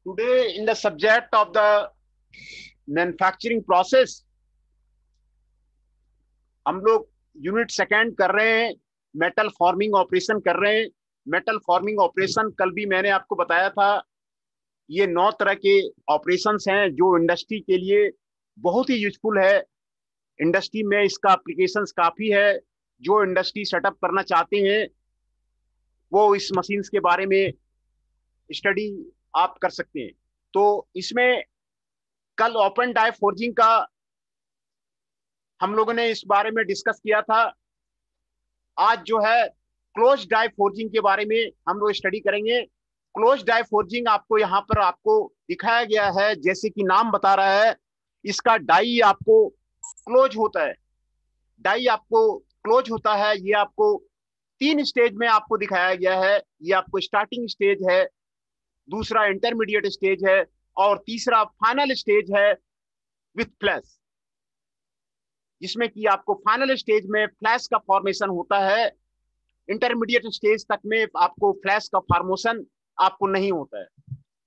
Today, in the subject of the manufacturing process, हम लोग unit second कर रहे हैं, मेटल फॉर्मिंग ऑपरेशन कर रहे हैं। मेटल फॉर्मिंग ऑपरेशन कल भी मैंने आपको बताया था। ये 9 तरह के ऑपरेशंस हैं जो इंडस्ट्री के लिए बहुत ही यूजफुल है। इंडस्ट्री में इसका एप्लीकेशंस काफी है। जो इंडस्ट्री सेटअप करना चाहते हैं वो इस मशीन्स के बारे में स्टडी आप कर सकते हैं। तो इसमें कल ओपन डाई फोर्जिंग का हम लोगों ने इस बारे में डिस्कस किया था। आज जो है क्लोज डाई फोर्जिंग के बारे में हम लोग स्टडी करेंगे। क्लोज डाई फोर्जिंग आपको यहाँ पर आपको दिखाया गया है, जैसे कि नाम बता रहा है। इसका डाई आपको क्लोज होता है। डाई आपको क्लोज होता है। ये आपको 3 स्टेज में आपको दिखाया गया है। ये आपको स्टार्टिंग स्टेज है, दूसरा इंटरमीडिएट स्टेज है और तीसरा फाइनल स्टेज है विथ फ्लैश, जिसमें कि आपको फाइनल स्टेज में फ्लैश का फॉर्मेशन होता है। इंटरमीडिएट स्टेज तक में आपको फ्लैश का फॉर्मेशन आपको नहीं होता है।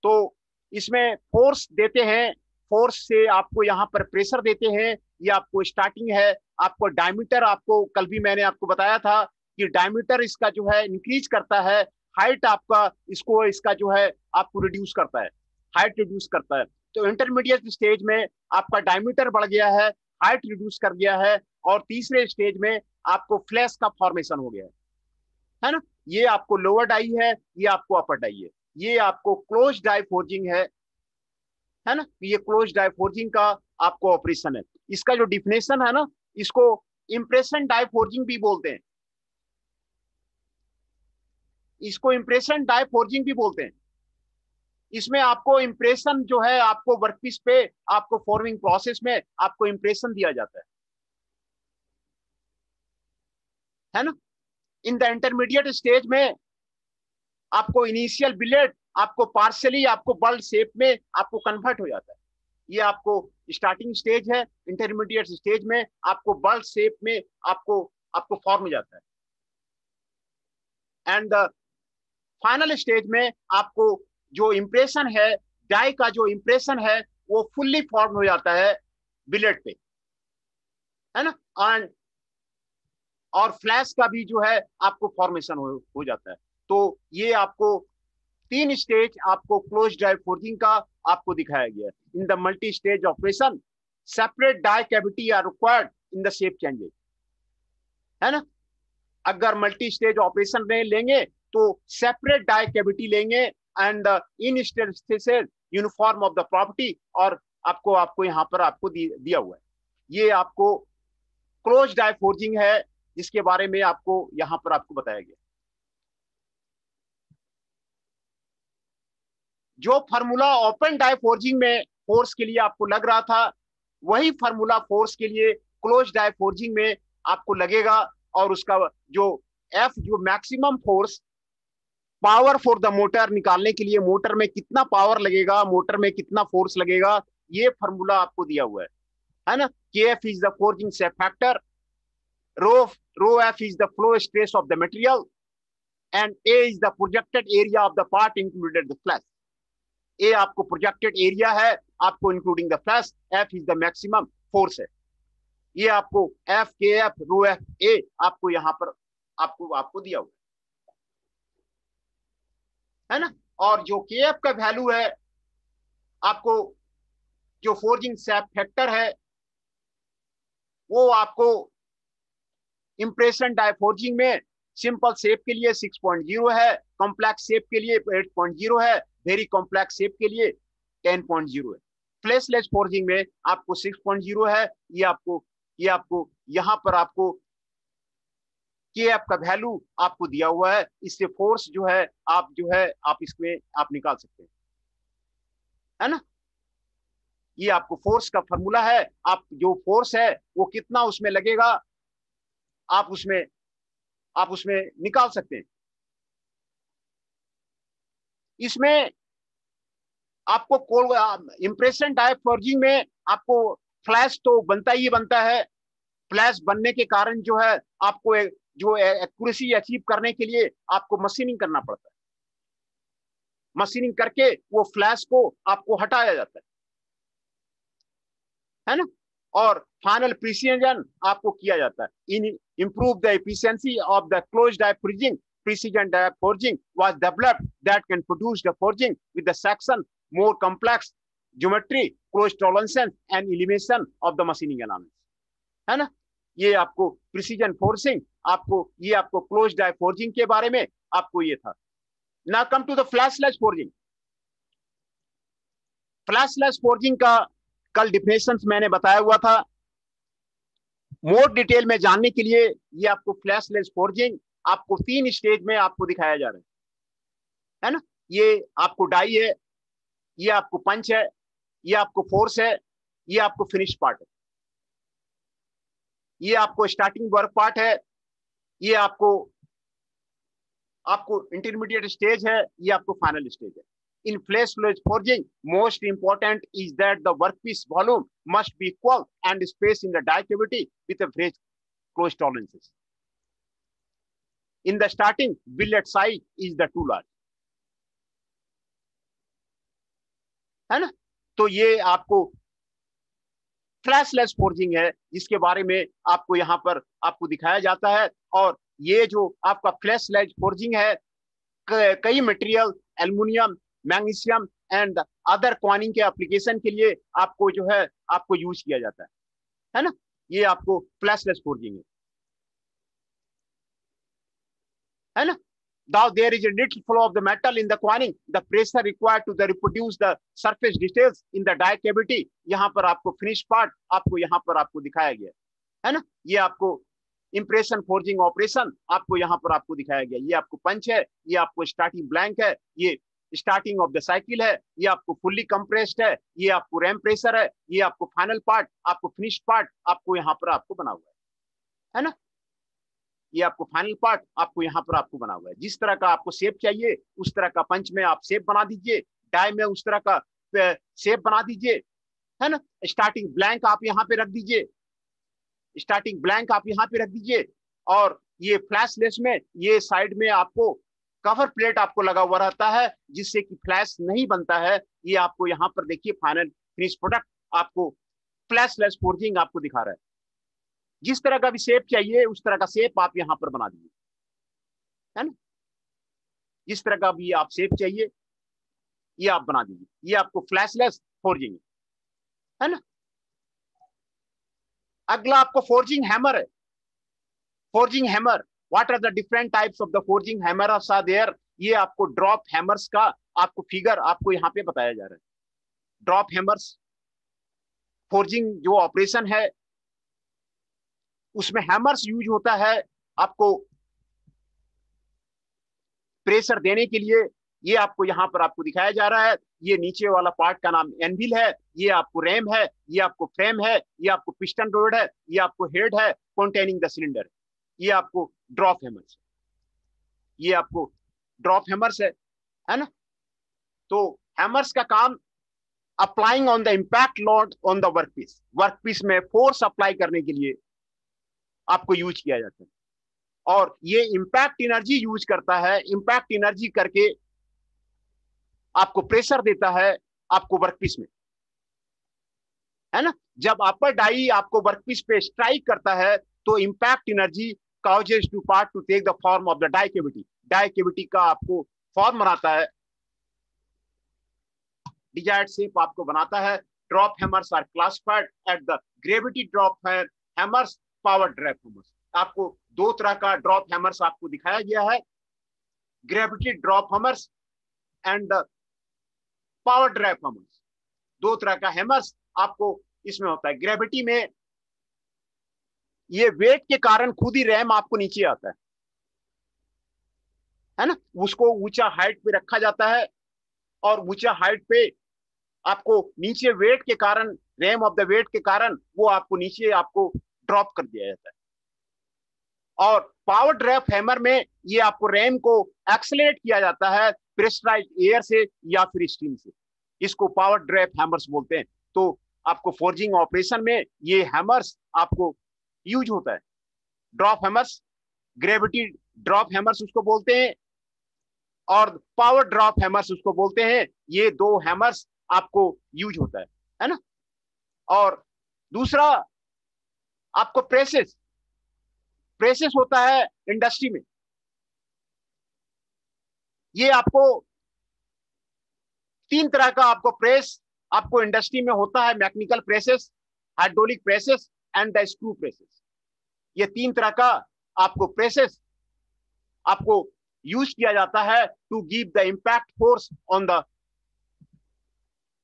तो इसमें फोर्स देते हैं, फोर्स से आपको यहाँ पर प्रेशर देते हैं। ये आपको स्टार्टिंग है। आपको डायमीटर, आपको कल भी मैंने आपको बताया था कि डायमीटर इसका जो है इंक्रीज करता है। हाइट आपका इसको इसका जो है आपको रिड्यूस करता है, हाइट रिड्यूस करता है। तो इंटरमीडिएट स्टेज में आपका डायमीटर बढ़ गया है, हाइट रिड्यूस कर गया है और तीसरे स्टेज में आपको फ्लैश का फॉर्मेशन हो गया है ना। ये आपको लोअर डाई है, ये आपको अपर डाई है। ये आपको क्लोज डाई फोर्जिंग है ना। ये क्लोज डाई फोर्जिंग का आपको ऑपरेशन है। इसका जो डिफिनेशन है ना, इसको इंप्रेशन डाई फोर्जिंग भी बोलते हैं। इसको इंप्रेशन डाई फोर्जिंग भी बोलते हैं। इसमें आपको इंप्रेशन जो है आपको वर्कपीस पे आपको फॉर्मिंग प्रोसेस में आपको इंप्रेशन दिया जाता है ना। इन द इंटरमीडिएट स्टेज में आपको इनिशियल बिलेट आपको पार्शियली आपको बल्ब शेप में आपको कन्वर्ट हो जाता है। ये आपको स्टार्टिंग स्टेज है। इंटरमीडिएट स्टेज में आपको बल्ब शेप में आपको आपको फॉर्म हो जाता है। एंड फाइनल स्टेज में आपको जो इंप्रेशन है, डाई का जो इंप्रेशन है वो फुल्ली फॉर्म हो जाता है बिलेट पे, है ना। एंड और फ्लैश का भी जो है आपको फॉर्मेशन हो जाता है। तो ये आपको 3 स्टेज आपको क्लोज डाई फोर्जिंग का आपको दिखाया गया है। In the multi stage operation separate die cavity are required in the shape changes, है ना। अगर मल्टी स्टेज ऑपरेशन में लेंगे तो सेपरेट डाई कैविटी लेंगे and in stage uniform of the property, और आपको आपको यहाँ पर आपको दिया हुआ है। ये आपको क्लोज डाई फोर्जिंग है, जिसके बारे में आपको यहाँ पर आपको बताया गया। जो फार्मूला ओपन डाई फोर्जिंग में फोर्स के लिए आपको लग रहा था, वही फार्मूला फोर्स के लिए क्लोज डाई फोर्जिंग में आपको लगेगा। और उसका जो एफ, जो maximum force power for the motor निकालने के लिए, मोटर में कितना पावर लगेगा, मोटर में कितना फोर्स लगेगा, ये फार्मूला आपको दिया हुआ है ना। K F is the forging shape factor, rho rho F is the flow stress of the material and A is the projected area of the part included the flash. A आपको projected area है आपको including the flash. F is the maximum force है। ये आपको F के F rho F A आपको यहाँ पर आपको आपको दिया हुआ है ना। और जो के एफ का वैल्यू है आपको, जो फोर्जिंग शेप फैक्टर है वो आपको इंप्रेशन डाई फोर्जिंग में सिंपल शेप के लिए 6.0 है, कॉम्प्लेक्स शेप के लिए 8.0 है, वेरी कॉम्प्लेक्स शेप के लिए 10.0 है। फ्लैशलेस फोर्जिंग में आपको 6.0 है। ये आपको यहाँ पर आपको के एफ का वैल्यू आपको दिया हुआ है। इससे फोर्स जो है आप इसमें आप निकाल सकते हैं, है ना। ये आपको फोर्स का फॉर्मूला है। आप जो फोर्स है वो कितना उसमें लगेगा आप उसमें निकाल सकते हैं। इसमें आपको इंप्रेशन डाई फोर्जिंग में आपको फ्लैश तो बनता ही बनता है। फ्लैश बनने के कारण जो है आपको जो एक्यूरेसी अचीव करने के लिए आपको मशीनिंग करना पड़ता है। मशीनिंग करके वो फ्लैश को आपको हटाया जाता है ना, और फाइनल प्रिसीजन आपको किया जाता है। In improve the efficiency of the close die freezing, precision die forging was developed that can produce the forging with the section more complex geometry, close tolerances and elimination of the machining elements, है ना। ये आपको precision forcing, आपको ये आपको close die forging के बारे में आपको ये था। ना come to the flashless forging. Flashless forging का कल डिफिनेशंस मैंने बताया हुआ था। मोर डिटेल में जानने के लिए ये आपको फ्लैशलेस फोर्जिंग आपको 3 स्टेज में आपको दिखाया जा रहा है ना। ये आपको डाई है, ये आपको पंच है, ये आपको फोर्स है, ये आपको फिनिश पार्ट है, ये आपको स्टार्टिंग वर्क पार्ट है, ये आपको इंटरमीडिएट स्टेज है, ये आपको फाइनल स्टेज है। In flashless forging, most important is that the workpiece volume must be equal and space in the die cavity with a very close tolerances. In the starting, billet size is the too large, है ना। तो ये आपको फ्लैशलेस forging है जिसके बारे में आपको यहाँ पर आपको दिखाया जाता है। और ये जो आपका फ्लैशलेस फोर्जिंग है, कई material aluminium, magnesium and other क्वानिंग के एप्लीकेशन के लिए आपको जो है आपको यूज किया जाता है ना। ये आपको फ्लैशलेस फोर्जिंग है ना। Now there is a little flow of the metal in the quanning, the pressure required to reproduce the surface details in the die cavity, यहाँ पर आपको फिनिश पार्ट आपको यहाँ पर आपको दिखाया गया है ना। ये आपको इंप्रेशन फोर्जिंग ऑपरेशन आपको यहाँ पर आपको दिखाया गया। ये आपको पंच है, ये आपको स्टार्टिंग ब्लैंक है, ये स्टार्टिंग ऑफ द साइकिल है, ये आपको फुल्ली कंप्रेस्ड है, ये आपको रैम प्रेशर है, ये आपको फाइनल पार्ट आपको फिनिश पार्ट आपको यहाँ पर आपको बना हुआ है ना। ये आपको फाइनल पार्ट आपको यहाँ पर आपको बना हुआ है। जिस तरह का आपको शेप चाहिए उस तरह का पंच में आप शेप बना दीजिए, डाई में उस तरह का शेप बना दीजिए, है ना। स्टार्टिंग ब्लैंक आप यहाँ पे रख दीजिए, स्टार्टिंग ब्लैंक आप यहाँ पे रख दीजिए। और ये फ्लैशलेस में ये साइड में आपको कवर प्लेट आपको लगा हुआ रहता है जिससे कि फ्लैश नहीं बनता है। ये आपको यहाँ पर देखिए फाइनल फिनिश प्रोडक्ट आपको फ्लैशलेस फोर्जिंग आपको दिखा रहा है। जिस तरह का भी शेप चाहिए उस तरह का शेप आप यहाँ पर बना दीजिए, है ना। जिस तरह का भी आप शेप चाहिए ये आप बना दीजिए। ये आपको फ्लैशलेस फोर्जिंग है ना। अगला आपको फोर्जिंग हैमर है। Forging hammer, what are the different types of the forging hammer are there. ये आपको ड्रॉप हैमर्स का आपको फिगर आपको यहाँ पे बताया जा रहा है। ड्रॉप हैमर्स फोर्जिंग जो ऑपरेशन है उसमें हैमर्स यूज होता है आपको प्रेशर देने के लिए। ये आपको यहाँ पर आपको दिखाया जा रहा है। ये नीचे वाला पार्ट का नाम एनविल है, ये आपको रैम है, ये आपको फ्रेम है, ये आपको पिस्टन रोड है, ये आपको हेड है कंटेनिंग द सिलेंडर। ये आपको ड्रॉप हैमर्स, ये आपको ड्रॉप हैमर्स है ना। तो हैमर्स का काम applying on the impact load on the workpiece, workpiece में फोर्स अप्लाई करने के लिए आपको यूज किया जाता है। और ये इंपैक्ट एनर्जी यूज करता है, इंपैक्ट एनर्जी करके आपको प्रेशर देता है आपको वर्कपीस में, है ना। जब अपर डाई आपको वर्कपीस पे स्ट्राइक करता है तो impact energy causes to part to take the form of the die cavity, die cavity का आपको फॉर्म बनाता है, डिजायर्ड शेप आपको बनाता है। Drop hammers are classified at the gravity drop hammers, power drop hammers. आपको 2 तरह का ड्रॉप हैमर्स आपको दिखाया गया है, gravity drop hammers and power drop hammers. 2 तरह का हैमर्स आपको इसमें होता है। ग्रेविटी में ये वेट के कारण खुद ही रैम आपको नीचे आता है ना। उसको ऊंचा हाइट पे रखा जाता है और ऊंचा हाइट पे आपको नीचे वेट के कारण, रैम ऑफ द वेट के कारण वो आपको नीचे आपको ड्रॉप कर दिया जाता है। और पावर ड्रॉप हैमर में ये आपको रैम को एक्सेलरेट किया जाता है प्रेशराइज्ड एयर से या फिर स्टीम से। इसको पावर ड्रॉप हैमर्स बोलते हैं। तो आपको फोर्जिंग ऑपरेशन में ये हैमर्स आपको यूज होता है। Drop hammers, gravity drop hammers उसको बोलते हैं। और पावर ड्रॉप हैमर्स उसको बोलते हैं। ये दो हैमर्स आपको यूज होता है ना। और दूसरा आपको प्रेसेस, प्रेसेस होता है इंडस्ट्री में। ये आपको तीन तरह का आपको प्रेस आपको इंडस्ट्री में होता है, mechanical presses, hydraulic presses and the screw presses. ये तीन तरह का आपको प्रेसेस आपको यूज किया जाता है to give the impact force on the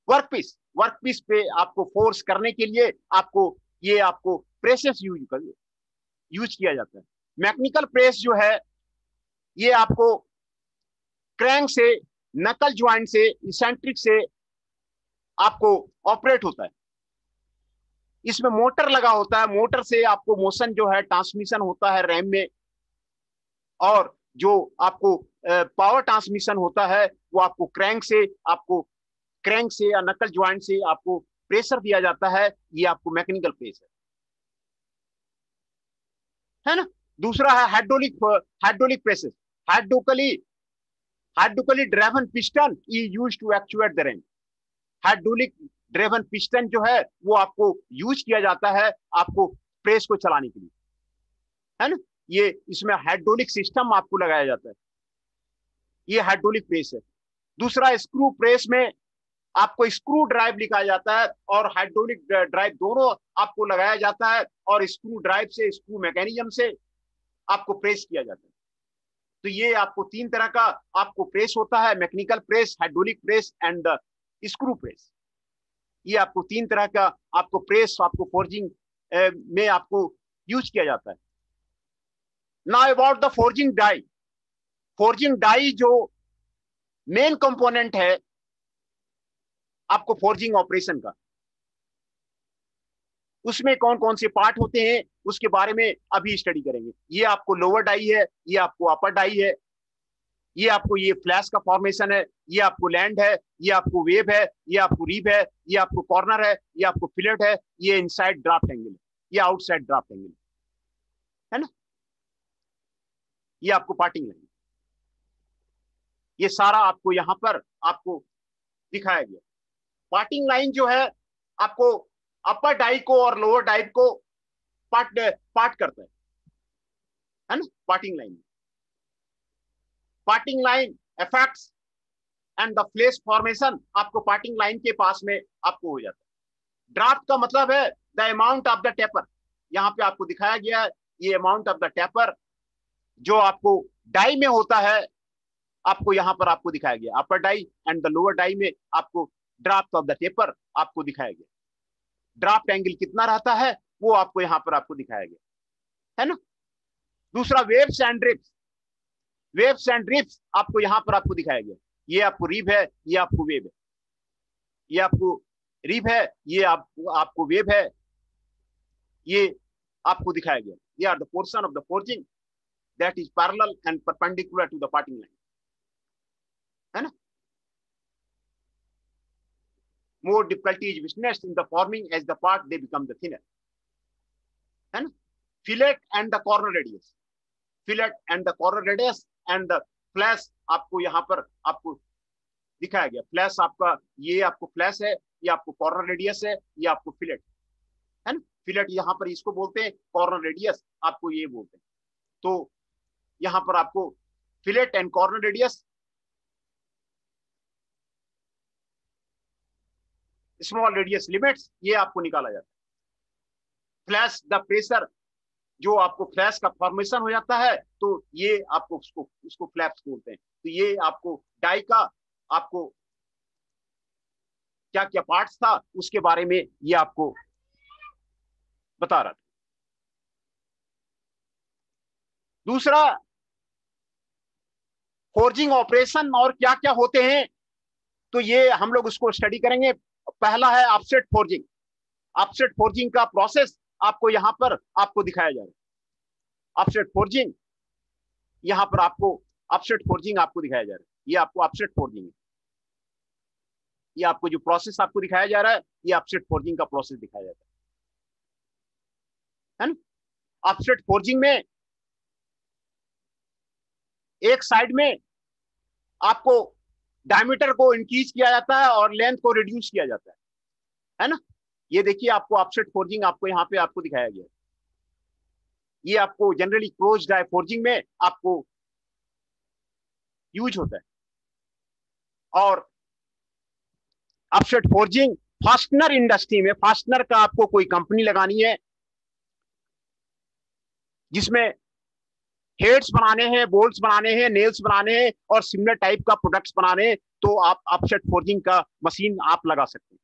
workpiece. Workpiece पे आपको फोर्स करने के लिए आपको ये आपको प्रेसेस यूज किया जाता है। मैकेनिकल प्रेस जो है ये आपको क्रैंक से, नकल ज्वाइंट से, इसेंट्रिक से आपको ऑपरेट होता है। इसमें मोटर लगा होता है, मोटर से आपको मोशन जो है ट्रांसमिशन होता है रैम में, और जो आपको पावर ट्रांसमिशन होता है वो आपको क्रैंक से या नकल ज्वाइंट से आपको प्रेशर दिया जाता है। ये आपको मैकेनिकल प्रेस है ना। दूसरा है hydraulic presses. Hydraulically hydraulically driven piston is used to actuate the ram. Hydraulic driven piston जो है वो आपको यूज किया जाता है आपको प्रेस को चलाने के लिए, है ना। ये इसमें हाइड्रोलिक सिस्टम आपको लगाया जाता है। ये हाइड्रोलिक प्रेस है। दूसरा स्क्रू प्रेस में आपको स्क्रू ड्राइव लिखा जाता है और हाइड्रोलिक ड्राइव दोनों आपको लगाया जाता है, और स्क्रू ड्राइव से, स्क्रू मैकेनिज्म से आपको प्रेस किया जाता है। तो ये आपको तीन तरह का आपको प्रेस होता है, mechanical press, hydraulic press and the screw press. ये आपको तीन तरह का आपको प्रेस आपको फोर्जिंग में आपको यूज किया जाता है। Now about the forging die. Forging die जो मेन कंपोनेंट है आपको फोर्जिंग ऑपरेशन का, उसमें कौन कौन से पार्ट होते हैं उसके बारे में अभी स्टडी करेंगे। ये आपको लोअर डाई है, ये आपको अपर डाई है, ये आपको ये फ्लैश का फॉर्मेशन है, ये आपको लैंड है, ये आपको वेव है, ये आपको रीब है, ये आपको कॉर्नर है, ये आपको फिलेट है, ये इनसाइड ड्राफ्ट एंगल है, ये आउटसाइड ड्राफ्ट एंगल है ना। ये आपको पार्टिंग लाइन, ये सारा आपको यहां पर आपको दिखाया गया। पार्टिंग लाइन जो है आपको अपर डाई को और लोअर डाई को पार्ट करता है ना। Parting line effects and the flash formation आपको पार्टिंग लाइन के पास में आपको हो जाता है। ड्राफ्ट का मतलब है the amount of the taper. यहाँ पे आपको दिखाया गया है ये अमाउंट ऑफ द टेपर जो आपको डाई में होता है, आपको यहाँ पर आपको दिखाया गया। Upper die and the lower die में आपको ड्राफ्ट ऑफ द टेपर आपको दिखाया गया। ड्राफ्ट एंगल कितना रहता है वो आपको यहाँ पर आपको दिखाया गया, है ना। दूसरा waves and drift. Waves and drift आपको यहाँ पर आपको दिखाया गया। ये आपको रीब है, ये आपको वेव है, ये आपको रीब है, ये आपको वेव है, ये आपको दिखाया गया। ये are the portion of the forging that is parallel and perpendicular to the parting line, है ना। More difficulty is witnessed in the forming as the part they become the thinner, है ना। Fillet and the corner radius, fillet and the corner radius and the flash आपको यहाँ पर आपको दिखाया गया। फ्लैश आपका ये आपको फ्लैश है, ये आपको कॉर्नर रेडियस है, ये आपको फिलेट है ना। फिलेट यहाँ पर इसको बोलते हैं, कॉर्नर रेडियस आपको ये बोलते हैं। तो यहाँ पर आपको fillet and corner radius, small radius limits, ये आपको निकाला जाता है। फ्लैश द प्रेशर जो आपको फ्लैश का फॉर्मेशन हो जाता है, तो ये आपको उसको फ्लैप्स बोलते हैं। तो ये आपको डाई का आपको क्या क्या पार्ट्स था उसके बारे में ये आपको बता रहा था। दूसरा फोर्जिंग ऑपरेशन और क्या क्या होते हैं, तो ये हम लोग उसको स्टडी करेंगे। पहला है ऑफसेट फोर्जिंग। ऑफसेट फोर्जिंग का प्रोसेस आपको यहां पर आपको दिखाया जाएगा। ऑफसेट फोर्जिंग यहां पर आपको ऑफसेट फोर्जिंग आपको दिखाया जा रहा है। ये आपको ऑफसेट फोर्जिंग है, ये आपको जो प्रोसेस आपको दिखाया जा रहा है ये ऑफसेट फोर्जिंग का प्रोसेस दिखाया जाता है ना। ऑफसेट फोर्जिंग में एक साइड में आपको डायमीटर को इंक्रीज किया जाता है और लेंथ को रिड्यूस किया जाता है ना। ये देखिए आपको ऑफसेट फोर्जिंग आपको यहाँ पे आपको दिखाया गया है। ये आपको जनरली क्लोज डाई फोर्जिंग में आपको यूज होता है। और ऑफसेट फोर्जिंग फास्टनर इंडस्ट्री में, फास्टनर का आपको कोई कंपनी लगानी है जिसमें हेड्स बनाने हैं, बोल्ट्स बनाने हैं, नेल्स बनाने हैं और सिमिलर टाइप का प्रोडक्ट्स बनाने हैं, तो आप ऑफसेट फोर्जिंग का मशीन आप लगा सकते हैं।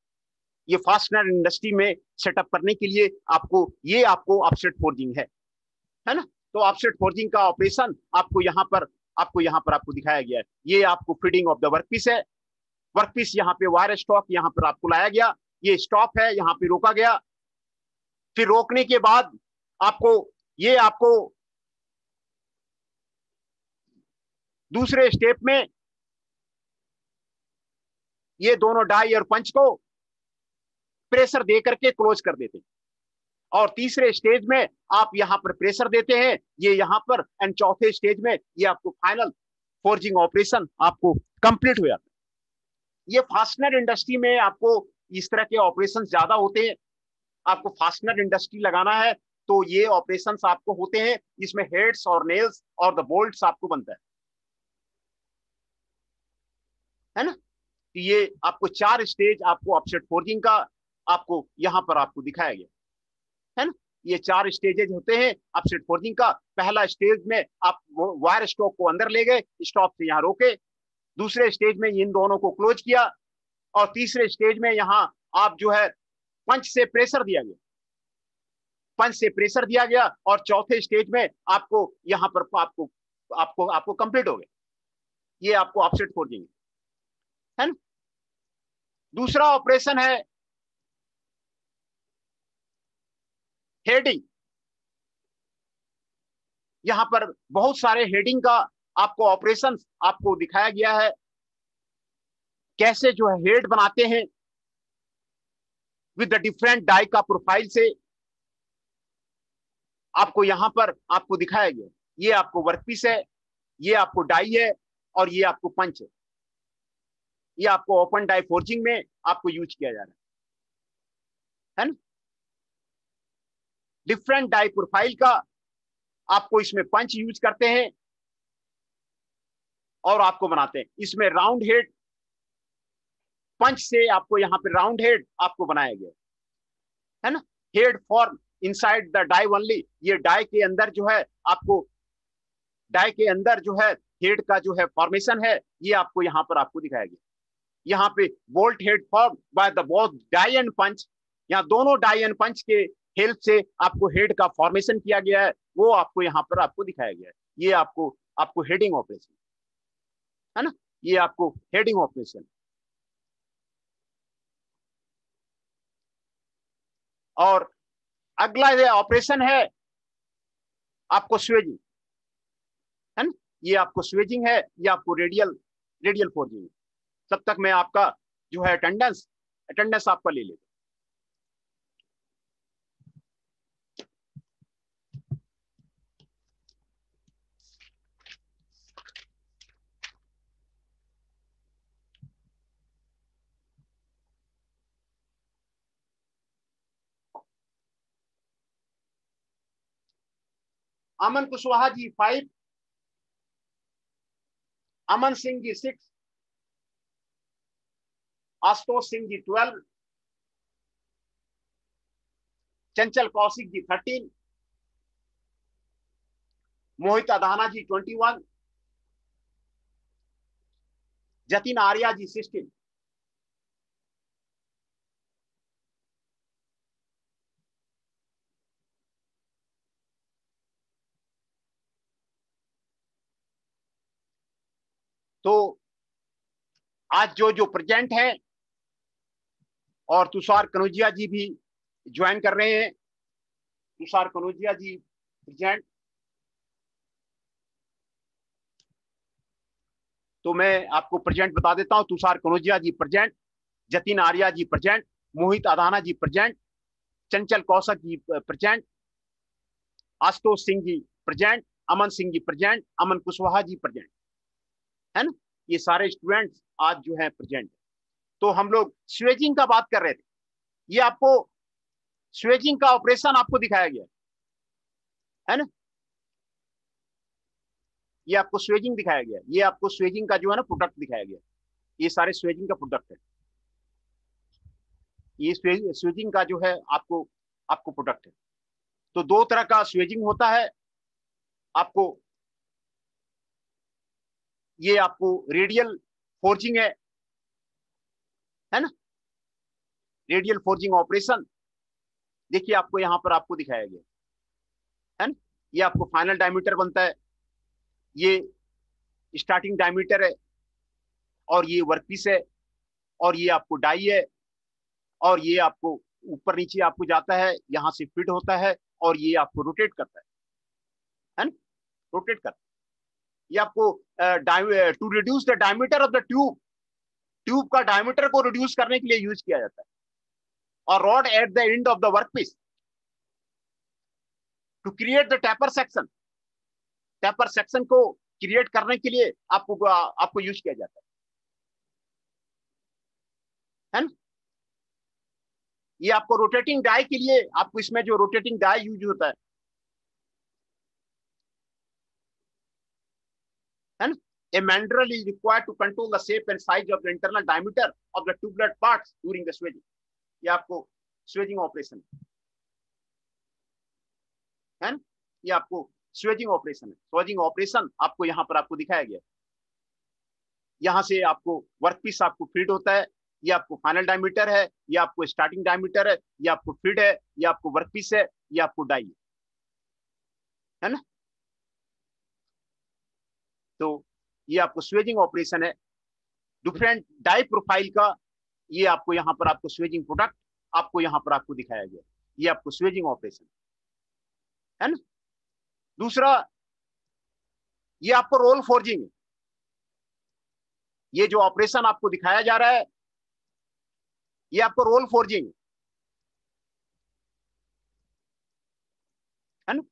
ये फास्टनर इंडस्ट्री में सेटअप करने के लिए आपको ऑफसेट फोर्जिंग है ना। तो ऑफसेट फोर्जिंग का ऑपरेशन आपको यहाँ पर आपको दिखाया गया है। ये आपको फीडिंग ऑफ द वर्कपीस है। वर्कपीस यहाँ पे वायर स्टॉक यहाँ पर आपको लाया गया, ये स्टॉप है, यहाँ पे रोका गया। फिर रोकने के बाद आपको दूसरे स्टेप में ये दोनों डाई और पंच को प्रेशर दे करके क्लोज कर देते हैं। और तीसरे स्टेज में आप यहां पर प्रेशर देते हैं, ये यहां पर, एंड चौथे स्टेज में ये आपको फाइनल फोर्जिंग ऑपरेशन आपको कंप्लीट हो जाता है। ये फास्टनर इंडस्ट्री में आपको इस तरह के ऑपरेशन ज्यादा होते हैं। आपको फास्टनर इंडस्ट्री लगाना है तो ये ऑपरेशन आपको होते हैं, जिसमें हेड्स और नेल्स और द बोल्ट्स आपको बनता है ना। ये आपको 4 स्टेज आपको ऑफसेट फोर्जिंग का आपको यहाँ पर आपको दिखाया गया है ना। ये 4 स्टेजेज होते हैं ऑफसेट फोर्जिंग का। पहला स्टेज में आप वायर स्टॉक को अंदर ले गए, स्टॉप से यहाँ रोके। दूसरे स्टेज में इन दोनों को क्लोज किया। और तीसरे स्टेज में यहाँ आप जो है पंच से प्रेशर दिया गया, पंच से प्रेशर दिया गया। और चौथे स्टेज में आपको यहाँ पर आपको आपको आपको कंप्लीट हो गया। ये आपको ऑफसेट फोर्जिंग है ना। दूसरा ऑपरेशन है हेडिंग। यहां पर बहुत सारे हेडिंग का आपको ऑपरेशन आपको दिखाया गया है, कैसे जो है हेड बनाते हैं विद द डिफरेंट डाई का प्रोफाइल से आपको यहां पर आपको दिखाया गया। ये आपको वर्कपीस है, ये आपको डाई है और ये आपको पंच है। ये आपको ओपन डाई फोर्जिंग में आपको यूज किया जा रहा है ना। डिफरेंट डाई प्रोफाइल का आपको इसमें पंच यूज करते हैं और आपको बनाते हैं। इसमें राउंड हेड पंच से आपको यहाँ पे राउंड हेड आपको बनाया गया है ना। Head form inside the die only. ये डाई के अंदर जो है आपको, डाई के अंदर जो है हेड का जो है फॉर्मेशन है, ये आपको यहाँ पर आपको दिखाया गया। यहाँ पे bolt head form by the both die and punch. यहाँ दोनों डाई एंड पंच के हेल्प से आपको हेड का फॉर्मेशन किया गया है, वो आपको यहाँ पर आपको दिखाया गया है। ये आपको आपको हेडिंग ऑपरेशन है ना। ये आपको हेडिंग ऑपरेशन। और अगला ये ऑपरेशन है आपको स्वेजिंग है ना। ये आपको स्वेजिंग है, ये आपको रेडियल रेडियल फोर्जिंग। तब तक मैं आपका जो है अटेंडेंस अटेंडेंस आपका ले लेता। अमन कुशवाहा जी 5, अमन सिंह जी 6, आशुतोष सिंह जी 12, चंचल कौशिक जी 13, मोहित अधाना जी 21, जतिन आर्या जी 16। तो आज जो जो प्रेजेंट है, और तुषार कनौजिया जी भी ज्वाइन कर रहे हैं। तुषार कनौजिया जी प्रेजेंट। तो मैं आपको प्रेजेंट बता देता हूं। तुषार कनौजिया जी प्रेजेंट, जतिन आर्या जी प्रेजेंट, मोहित अधाना जी प्रेजेंट, चंचल Kaushik ji present, Ashutosh Singh ji present, Aman Singh ji present, अमन कुशवाहा जी प्रेजेंट है ना। ये सारे स्टूडेंट्स आज जो है प्रेजेंट। तो हम लोग स्वेजिंग का बात कर रहे थे। ये आपको स्वेजिंग का ऑपरेशन आपको दिखाया गया है ना, ये आपको स्वेजिंग दिखाया गया, ये आपको स्वेजिंग का जो है ना प्रोडक्ट दिखाया गया। ये सारे स्वेजिंग का प्रोडक्ट है, ये स्वेजिंग का जो है आपको आपको प्रोडक्ट है। तो दो तरह का स्वेजिंग होता है आपको, ये आपको रेडियल फोर्जिंग है ना, रेडियल फोर्जिंग ऑपरेशन। देखिए आपको यहां पर आपको दिखाया गया है ना, ये आपको फाइनल डायमीटर बनता है, ये स्टार्टिंग डायमीटर है, और ये वर्कपीस है, और ये आपको डाई है, और ये आपको ऊपर नीचे आपको जाता है, यहां से फिट होता है, और ये आपको रोटेट करता है ना, रोटेट करता है। ये आपको to reduce the diameter of the tube, tube का डायमीटर को रिड्यूस करने के लिए यूज किया जाता है। और rod at the end of the workpiece to create the taper section, taper section को क्रिएट करने के लिए आपको आपको यूज किया जाता है ना। ये आपको रोटेटिंग डाई के लिए, आपको इसमें जो रोटेटिंग डाई यूज होता है ना, a mandrel is required to control the shape and size of the internal diameter of the tubular parts during the swedging। ये आपको स्वेजिंग ऑपरेशन है ना, ये आपको स्वेजिंग ऑपरेशन है। स्वेजिंग ऑपरेशन आपको यहाँ पर आपको दिखाया गया, यहाँ से आपको वर्कपीस आपको फीड होता है, ये आपको फाइनल डायमीटर है, ये आपको स्टार्टिंग डायमीटर है, ये आपको फीड है, ये आपको वर्कपीस है, ये आपको डाई है ना। तो ये आपको स्वेजिंग ऑपरेशन है, डिफरेंट डाई प्रोफाइल का। ये आपको यहाँ पर आपको स्वेजिंग प्रोडक्ट आपको यहाँ पर आपको दिखाया गया, ये आपको स्वेजिंग ऑपरेशन है ना। दूसरा, ये आपको रोल फोर्जिंग है, ये जो ऑपरेशन आपको दिखाया जा रहा है, ये आपको रोल फोर्जिंग है ना,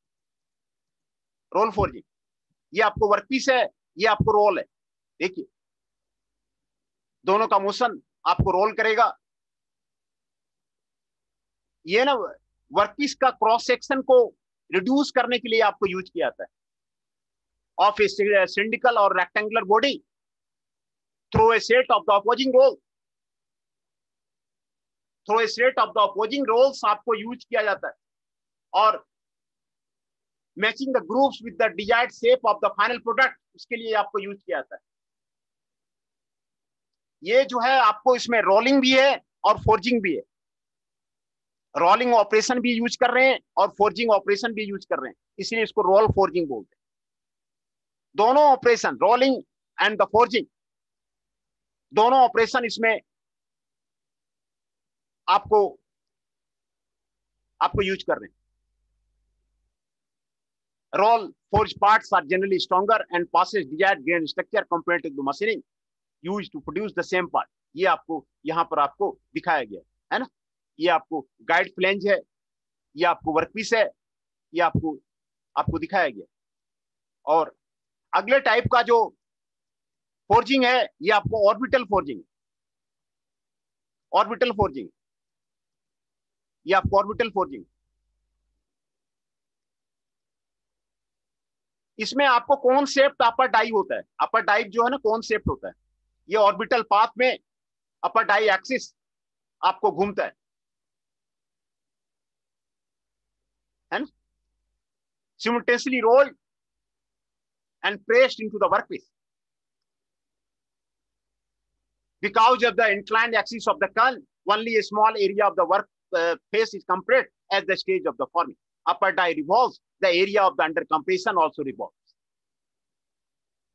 रोल फोर्जिंग। ये आपको वर्कपीस है, ये आपको रोल है। देखिए दोनों का मोशन आपको रोल करेगा। ये ना वर्कपीस का क्रॉस सेक्शन को रिड्यूस करने के लिए आपको यूज किया जाता है, ऑफ ए सिंडिकल और rectangular body through a set of the opposing roll, through a set of the opposing rolls आपको यूज किया जाता है, और matching the groups with the desired shape of the final product, उसके लिए आपको use किया जाता है। ये जो है आपको इसमें रोलिंग भी है और फोर्जिंग भी है, रोलिंग ऑपरेशन भी यूज कर रहे हैं और फोर्जिंग ऑपरेशन भी यूज कर रहे हैं, इसलिए इसको रोल फोर्जिंग बोलते हैं। दोनों operation rolling and the forging, दोनों ऑपरेशन इसमें आपको आपको यूज कर रहे हैं। Roll forged parts are generally stronger and passes desired grain structure compared to the machining used to produce the same part। ये आपको यहाँ पर आपको दिखाया गया है ना, ये आपको गाइड फ्लेंज है, ये आपको वर्कपीस है, ये आपको आपको दिखाया गया। और अगले टाइप का जो फोर्जिंग है, ये आपको ऑर्बिटल फोर्जिंग, ऑर्बिटल फोर्जिंग, ये आपको ऑर्बिटल फोर्जिंग। इसमें आपको कौन शेप्ड अपर डाई होता है, अपर डाई जो है ना कौन शेप्ड होता है, ये ऑर्बिटल पाथ में अपर डाई एक्सिस आपको घूमता है ना, simultaneously rolled and pressed into the workpiece because of the inclined axis of the curl, only a small area of the work face is compressed at the stage of the forming, upper die revolves, the area of the under compression also revolves।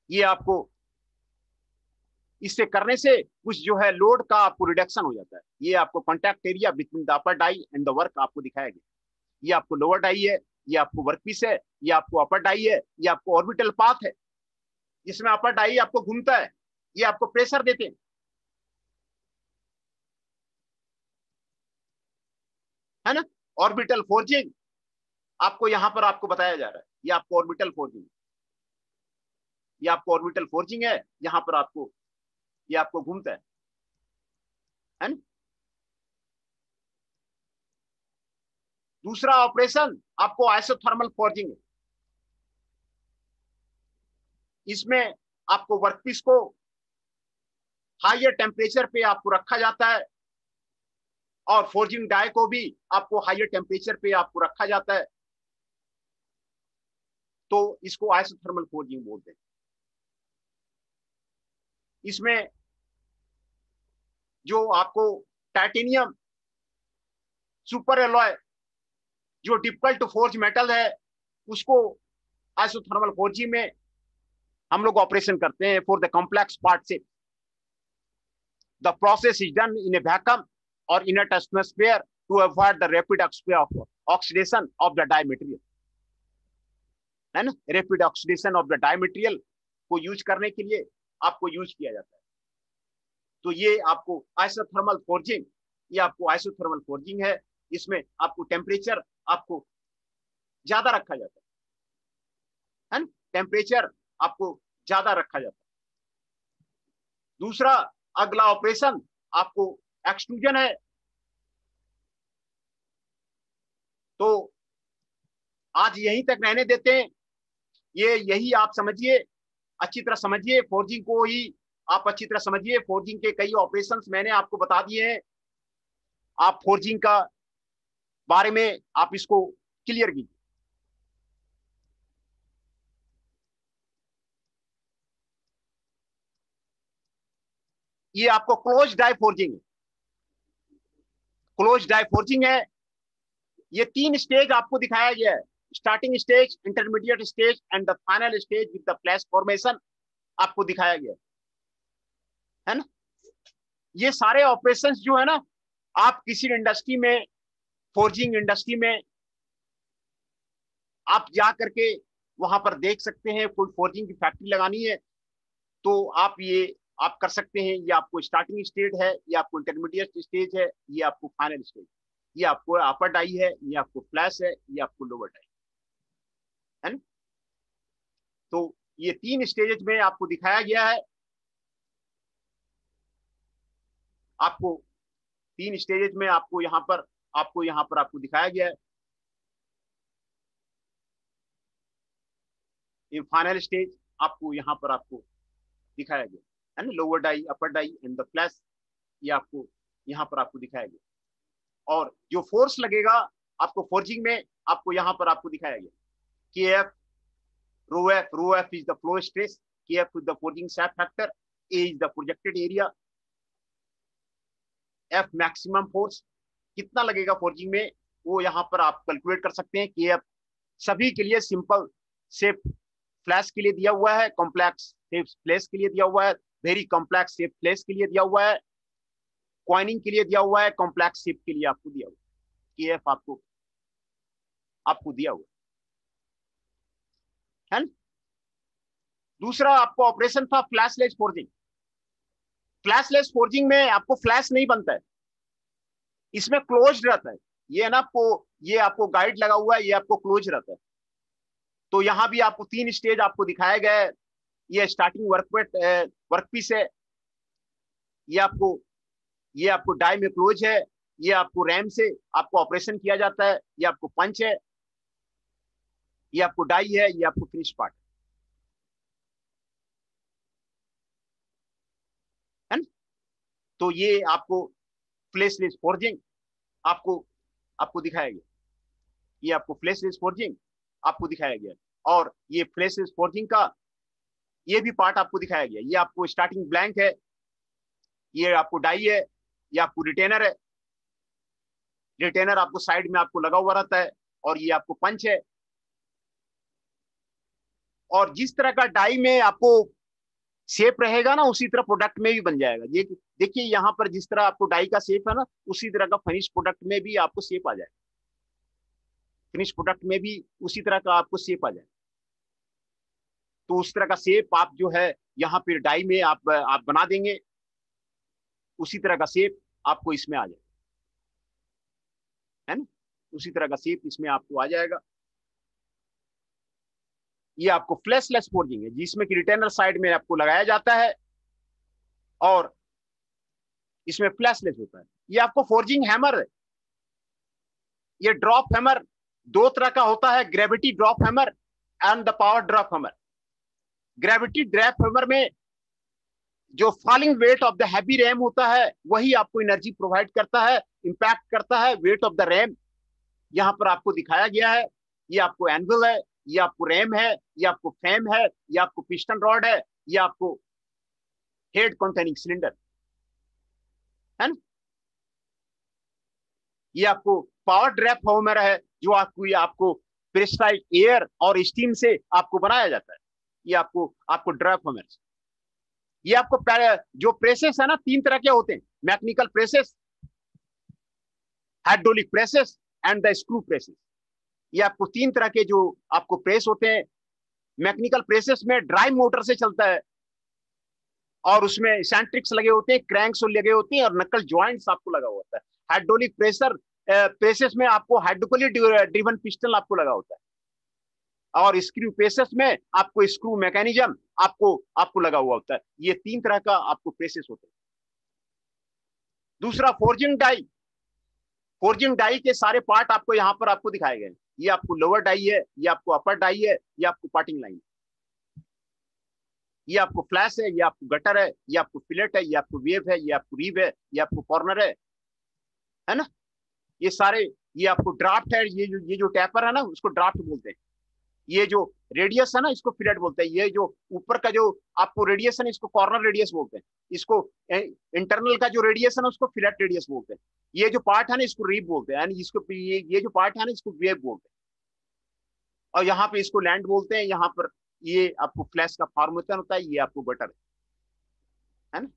ये आपको इससे करने से कुछ जो है load का आपको रिडक्शन हो जाता है। ये आपको contact area between the upper die and the work आपको दिखाया गया। ये आपको लोअर डाई है, ये आपको वर्कपीस है, ये आपको अपर डाई है, ये आपको ऑर्बिटल पाथ है, जिसमें अपर डाई आपको घूमता है, ये आपको प्रेशर देते हैं है ना। ऑर्बिटल फोर्जिंग आपको यहां पर आपको बताया जा रहा है, ये आपको ऑर्बिटल फोर्जिंग, ये आपको ऑर्बिटल फोर्जिंग है, यहाँ पर आपको ये आपको घूमता है ना। दूसरा ऑपरेशन आपको आइसोथर्मल फोर्जिंग है। इसमें आपको वर्कपीस को हायर टेम्परेचर पे आपको रखा जाता है और फोर्जिंग डाई को भी आपको हायर टेम्परेचर पे आपको रखा जाता है, तो इसको आइसोथर्मल फोर्जिंग बोलते हैं। इसमें जो आपको टाइटेनियम सुपर एलॉय जो डिफिकल्ट टू फोर्ज मेटल है, उसको आइसोथर्मल फोर्जिंग में हम लोग ऑपरेशन करते हैं फॉर द कॉम्प्लेक्स पार्ट से। The process is done in a vacuum और inert atmosphere to avoid the rapid oxidation of the die material, है ना। Rapid oxidation of the die material को यूज करने के लिए आपको यूज किया जाता है। तो ये आपको आइसोथर्मल फोर्जिंग, ये आपको आइसोथर्मल फोर्जिंग है। इसमें आपको टेम्परेचर आपको ज्यादा रखा जाता है ना, टेम्परेचर आपको ज्यादा रखा जाता है। दूसरा अगला ऑपरेशन आपको एक्सट्रूजन है। तो आज यहीं तक रहने देते हैं, ये यही आप समझिए, अच्छी तरह समझिए फोर्जिंग को ही आप अच्छी तरह समझिए। फोर्जिंग के कई ऑपरेशंस मैंने आपको बता दिए हैं। आप फोर्जिंग का बारे में आप इसको क्लियर कीजिए। ये आपको क्लोज डाई फोर्जिंग है, क्लोज डाई फोर्जिंग है। ये 3 स्टेज आपको दिखाया गया है, starting stage, intermediate stage and the final stage with the flash formation आपको दिखाया गया है ना। ये सारे ऑपरेशंस जो है ना, आप किसी इंडस्ट्री में, फोर्जिंग इंडस्ट्री में आप जा करके वहां पर देख सकते हैं। कोई फोर्जिंग की फैक्ट्री लगानी है तो आप ये आप कर सकते हैं। ये आपको स्टार्टिंग स्टेज है, ये आपको इंटरमीडिएट स्टेज है, ये आपको फाइनल स्टेज, ये आपको अपर डाई है, ये आपको फ्लैश है, ये आपको लोअर डाई है ना। तो ये 3 स्टेजेस में आपको दिखाया गया है। आपको 3 स्टेजेस में आपको यहाँ पर आपको दिखाया गया है। ये फाइनल स्टेज आपको यहाँ पर आपको दिखाया गया है ना, lower die, upper die and the flash, ये आपको यहाँ पर आपको दिखाया गया। और जो फोर्स लगेगा आपको फोर्जिंग में, आपको यहाँ पर आपको दिखाया गया कि F rho F is the flow stress, K F is the forging shape factor, A is the projected area, F maximum force कितना लगेगा फोर्जिंग में, वो यहाँ पर आप कैलकुलेट कर सकते हैं। के एफ सभी के लिए सिंपल शेप फ्लैश के लिए दिया हुआ है, कॉम्प्लेक्स शेप फ्लैश के लिए दिया हुआ है, वेरी कॉम्प्लेक्स शेप फ्लैश के लिए दिया हुआ है, क्वाइनिंग के लिए दिया हुआ है, कॉम्प्लेक्स शेप के लिए आपको दिया हुआ है। के एफ आपको आपको दिया हुआ है ना। दूसरा आपको ऑपरेशन था फ्लैशलेस फोर्जिंग। फ्लैशलेस फोर्जिंग में आपको फ्लैश नहीं बनता है, इसमें क्लोज रहता है। ये ना आपको, ये आपको गाइड लगा हुआ है, ये आपको क्लोज रहता है। तो यहाँ भी आपको 3 स्टेज आपको दिखाया गया है। ये स्टार्टिंग वर्कपीस है, ये आपको डाई में क्लोज है, ये आपको रैम से आपको ऑपरेशन किया जाता है, ये आपको पंच है, ये आपको डाई है, ये आपको फिनिश पार्ट है ना। तो ये आपको फ्लैशलेस फोर्जिंग आपको आपको दिखाया गया, ये आपको फ्लैशलेस फोर्जिंग आपको दिखाया गया। और ये फ्लैशलेस फोर्जिंग का ये भी पार्ट आपको दिखाया गया। ये आपको स्टार्टिंग ब्लैंक है, ये आपको डाई है, ये आपको रिटेनर है, रिटेनर आपको साइड में आपको लगा हुआ रहता है, और ये आपको पंच है। और जिस तरह का डाई में आपको शेप रहेगा ना, उसी तरह प्रोडक्ट में भी बन जाएगा। ये देखिए यहाँ पर जिस तरह आपको डाई का शेप है ना, उसी तरह का फिनिश प्रोडक्ट में भी आपको शेप आ जाएगा, फिनिश प्रोडक्ट में भी उसी तरह का आपको शेप आ जाएगा। तो उस तरह का शेप आप जो है यहाँ पे डाई में आप बना देंगे, उसी तरह का शेप आपको इसमें आ जाएगा, है ना। उसी तरह का शेप इसमें आपको आ जाएगा। ये आपको फ्लैशलेस फोर्जिंग है, जिसमें कि रिटेनर साइड में आपको लगाया जाता है और इसमें फ्लैशलेस होता है। ये आपको फोर्जिंग हैमर है। ये ड्रॉप हैमर दो तरह का होता है, gravity drop hammer and the power drop hammer. Gravity drop hammer में जो falling weight of the heavy RAM होता है वही आपको एनर्जी प्रोवाइड करता है, इंपैक्ट करता है वेट ऑफ द रैम। यहां पर आपको दिखाया गया है, ये आपको एनविल है, ये आपको रैम है, ये आपको फ्रेम है, ये आपको पिस्टन रॉड है, ये आपको हेड कंटेनिंग सिलेंडर है ना। ये आपको पावर ड्रॉप हैमर है, जो आपको प्रेशराइज्ड एयर और स्टीम से आपको बनाया जाता है। ये आपको ड्रॉप हैमर। ये आपको जो प्रेसेस है ना, तीन तरह के होते हैं, mechanical presses, hydraulic presses and the screw presses. ये आपको तीन तरह के जो आपको प्रेस होते हैं। मैकेनिकल प्रेसेस में ड्राइव मोटर से चलता है और उसमें सेंट्रिक्स लगे होते हैं, क्रैंक्स लगे होते हैं और नक्कल जॉइंट्स आपको लगा होता है। हाइड्रोलिक प्रेसेस में आपको हाइड्रोलिकली ड्रिवन पिस्टन आपको लगा होता है और स्क्रू प्रेसेस में आपको स्क्रू मैकेनिज्म आपको लगा हुआ होता है। ये तीन तरह का आपको प्रेसेस होते हैं। दूसरा फोर्जिंग डाई। फोर्जिंग डाई के सारे पार्ट आपको यहाँ पर आपको दिखाए गए हैं। ये आपको लोअर डाई है, ये आपको अपर डाई है, ये आपको पार्टिंग लाइन है, ये आपको फ्लैश है, ये आपको गटर है, ये आपको फिलेट है, ये आपको वेव है, ये आपको रीव है, ये आपको कॉर्नर है ना। ये सारे, ये आपको ड्राफ्ट है, ये जो टैपर है ना उसको ड्राफ्ट बोलते हैं। ये जो रेडियस है ना इसको फिलेट बोलते हैं। ये जो ऊपर का जो आपको रेडियस है इसको कॉर्नर रेडियस बोलते हैं। इसको इंटरनल का जो रेडियस है ना उसको फिलेट रेडियस बोलते हैं। ये जो पार्ट है ना इसको रीब बोलते हैं, यानी इसको ये जो पार्ट है ना इसको वेव बोलते हैं। और यहाँ पे इसको लैंड बोलते हैं। यहाँ पर ये आपको फ्लैश का फॉर्मेशन होता है, ये आपको गटर है ना,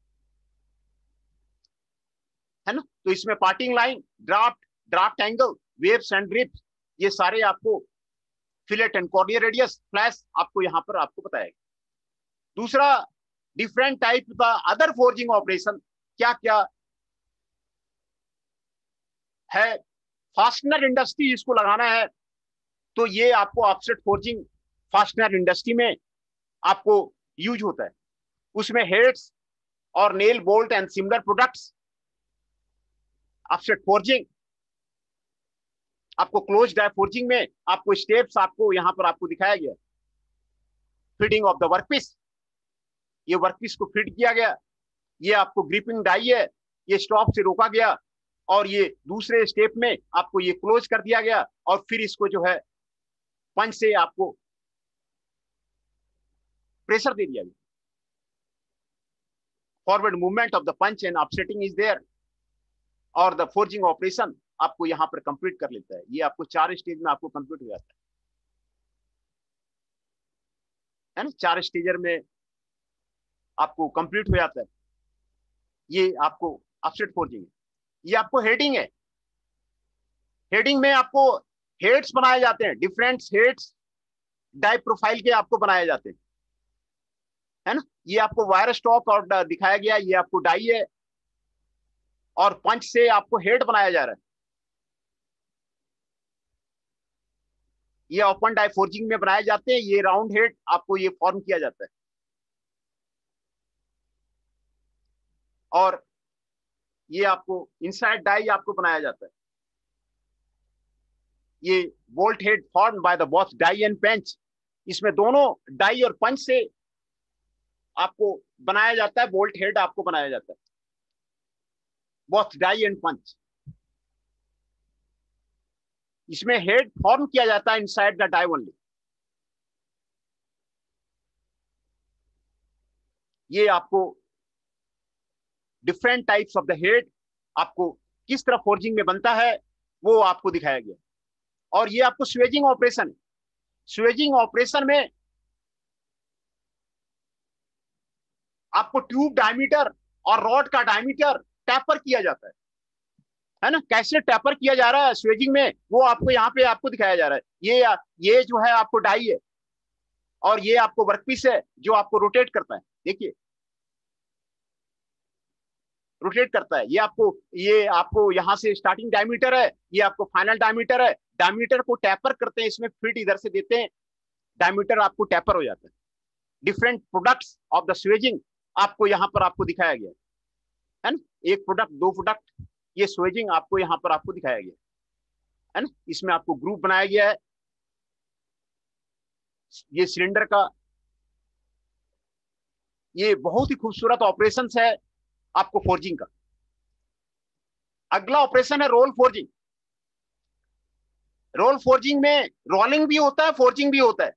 है ना। तो इसमें parting line, draft angle, waves and drips, ये सारे आपको fillet and corner radius, flash आपको यहाँ पर आपको बताएगा। दूसरा, डिफरेंट टाइप का अदर फोर्जिंग ऑपरेशन क्या क्या है। फास्टनर इंडस्ट्री इसको लगाना है तो ये आपको ऑफसेट फोर्जिंग फास्टनर इंडस्ट्री में आपको यूज होता है। उसमें हेड्स और nail bolt and similar products, offset forging. आपको क्लोज डाई फोर्जिंग में आपको स्टेप्स आपको यहां पर आपको दिखाया गया। फिटिंग ऑफ द वर्कपीस, ये वर्कपीस को फिट किया गया। ये आपको ग्रिपिंग डाई है, ये स्टॉप से रोका गया और ये दूसरे स्टेप में आपको ये क्लोज कर दिया गया और फिर इसको जो है पंच से आपको प्रेशर दे दिया गया। Forward movement of the punch and offsetting is there और द फोर्जिंग ऑपरेशन आपको यहां पर कंप्लीट कर लेता है। ये आपको 4 स्टेज में आपको कंप्लीट हो जाता है ना। 4 स्टेजर में आपको कंप्लीट हो जाता है। ये आपको ऑफसेट फोर्जिंग है। ये आपको हेडिंग है। हेडिंग में आपको हेड्स बनाए जाते हैं, डिफरेंट हेड्स डाई प्रोफाइल के आपको बनाए जाते हैं, है ना। ये आपको वायर स्टॉक और दिखाया गया, ये आपको डाई है और पंच से आपको हेड बनाया जा रहा है। ये ओपन डाई फोर्जिंग में बनाए जाते हैं। ये राउंड हेड आपको ये फॉर्म किया जाता है और ये आपको इनसाइड डाई आपको बनाया जाता है। ये bolt head form by the both die and punch. इसमें दोनों डाई और पंच से आपको बनाया जाता है। बोल्ट हेड आपको बनाया जाता है, बोथ डाई एंड पंच। इसमें हेड फॉर्म किया जाता है इनसाइड द डाई ओनली। ये आपको different types of the head आपको किस तरह फोर्जिंग में बनता है वो आपको दिखाया गया। और ये आपको स्वेजिंग ऑपरेशन है। स्वेजिंग ऑपरेशन में आपको ट्यूब डायमीटर और रॉड का डायमीटर टैपर किया जाता है ना। कैसे टैपर किया जा रहा है स्वेजिंग में वो आपको यहाँ पे आपको दिखाया जा रहा है। ये जो है आपको डाई है और ये आपको वर्कपीस है जो आपको रोटेट करता है। देखिए रोटेट करता है। ये आपको यहाँ से स्टार्टिंग डायमीटर है, ये आपको फाइनल डायमीटर है। डायमीटर को टैपर करते हैं, इसमें फिट इधर से देते हैं डायमीटर आपको टेपर हो जाता है। Different products of the swaging आपको यहाँ पर आपको दिखाया गया है ना, एक प्रोडक्ट, दो प्रोडक्ट, ये स्वेजिंग आपको यहाँ पर आपको दिखाया गया है ना। इसमें आपको ग्रुप बनाया गया है, ये सिलेंडर का, ये बहुत ही खूबसूरत ऑपरेशन है आपको फोर्जिंग का। अगला ऑपरेशन है रोल फोर्जिंग। रोल फोर्जिंग में रोलिंग भी होता है, फोर्जिंग भी होता है।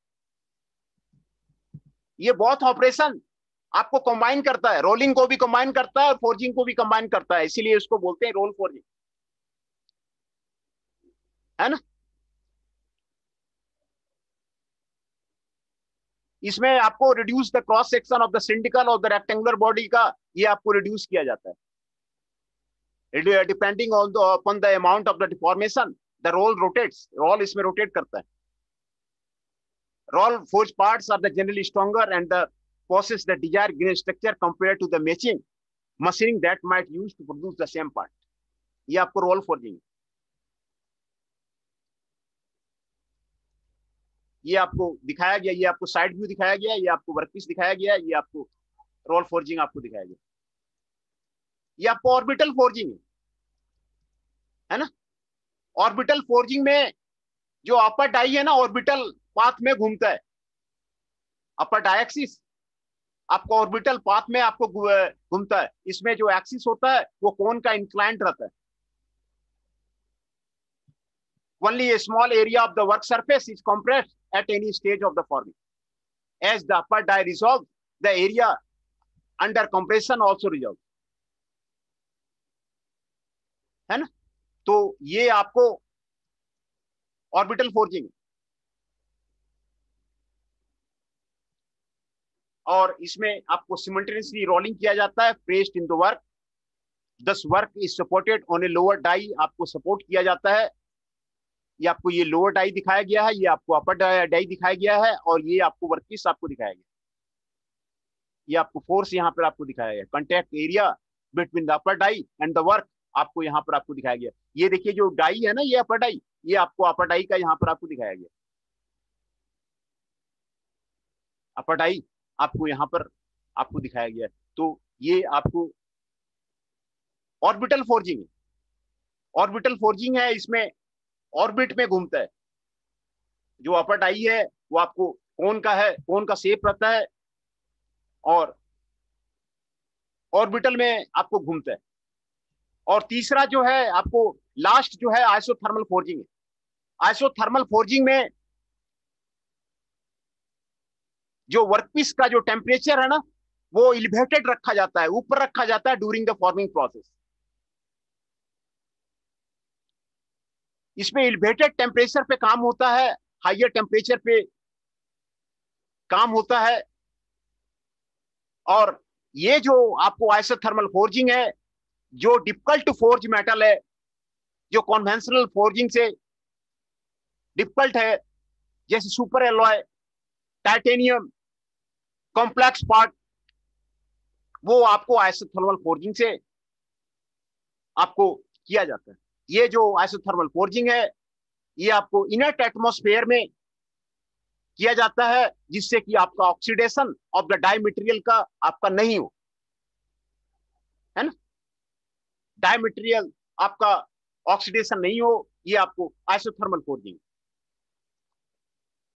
ये बहुत ऑपरेशन आपको कंबाइन करता है, रोलिंग को भी कंबाइन करता है और फोर्जिंग को भी कंबाइन करता है, इसीलिए इसको बोलते हैं रोल फोर्जिंग, है ना। इसमें आपको reduce the cross section of the cylindrical और द रेक्टेंगुलर बॉडी का, ये आपको रिड्यूस किया जाता है depending on the upon the amount of the deformation. The roll rotates, roll इसमें रोटेट करता है। Roll forge parts are the generally stronger and the possess the desired grain structure compared to the matching machining that might use to produce the same part. ये आपको role forging, ये आपको दिखाया गया, ये आपको साइड व्यू दिखाया गया, ये आपको वर्कपीस दिखाया गया, ये आपको रोल फोर्जिंग आपको दिखाया गया। ये आपको ऑर्बिटल फोर्जिंग है ना। ऑर्बिटल फोर्जिंग में जो अपर डाई है ना, ऑर्बिटल पाथ में घूमता है। अपर डायक्सिस आपको ऑर्बिटल पाथ में आपको घूमता है। इसमें जो एक्सिस होता है वो कोन का इंक्लाइंड रहता है। Only a small area of the work surface is compressed at any stage of the forming. As the upper die resolves, the area under compression also resolves. है ना। तो ये आपको ऑर्बिटल फोर्जिंग, और इसमें आपको सिमल्टेनियसली रोलिंग किया जाता है, pressed in the work, this work is supported on a lower die, आपको सपोर्ट किया जाता है। ये आपको ये लोअर डाई दिखाया गया है, ये आपको अपर डाई दिखाया गया है, और ये आपको वर्कपीस आपको दिखाया गया, ये आपको फोर्स यहाँ पर आपको दिखाया गया। Contact area between the upper die and the work आपको यहाँ पर आपको दिखाया गया। ये देखिए जो डाई है ना, ये अपर डाई, ये आपको अपर डाई का यहाँ पर आपको दिखाया गया। अपर डाई आपको यहाँ पर आपको दिखाया गया। तो ये आपको ऑर्बिटल फोर्जिंग है। ऑर्बिटल फोर्जिंग है, इसमें ऑर्बिट में घूमता है। जो अपर डाई है वो आपको कोन का है, कोन का शेप रहता है, और ऑर्बिटल में आपको घूमता है। और तीसरा जो है आपको लास्ट जो है आइसोथर्मल फोर्जिंग है। आइसोथर्मल फोर्जिंग में जो वर्कपीस का जो टेम्परेचर है ना, वो एलिवेटेड रखा जाता है, ऊपर रखा जाता है ड्यूरिंग द फॉर्मिंग प्रोसेस। इसमें एलिवेटेड टेम्परेचर पे काम होता है, हाइयर टेम्परेचर पे काम होता है। और ये जो आपको आइसोथर्मल फोर्जिंग है, जो डिफिकल्ट टू फोर्ज मेटल है, जो कॉन्वेंशनल फोर्जिंग से डिफिकल्ट है, जैसे super alloy, titanium, complex part, वो आपको आइसोथर्मल फोर्जिंग से आपको किया जाता है। ये जो आइसोथर्मल फोर्जिंग है, ये आपको इनर्ट एटमॉस्फेयर में किया जाता है, जिससे कि आपका oxidation of the die material का आपका नहीं हो, है ना। डाई मटेरियल आपका ऑक्सीडेशन नहीं हो, ये आपको आइसोथर्मल फोर्जिंग।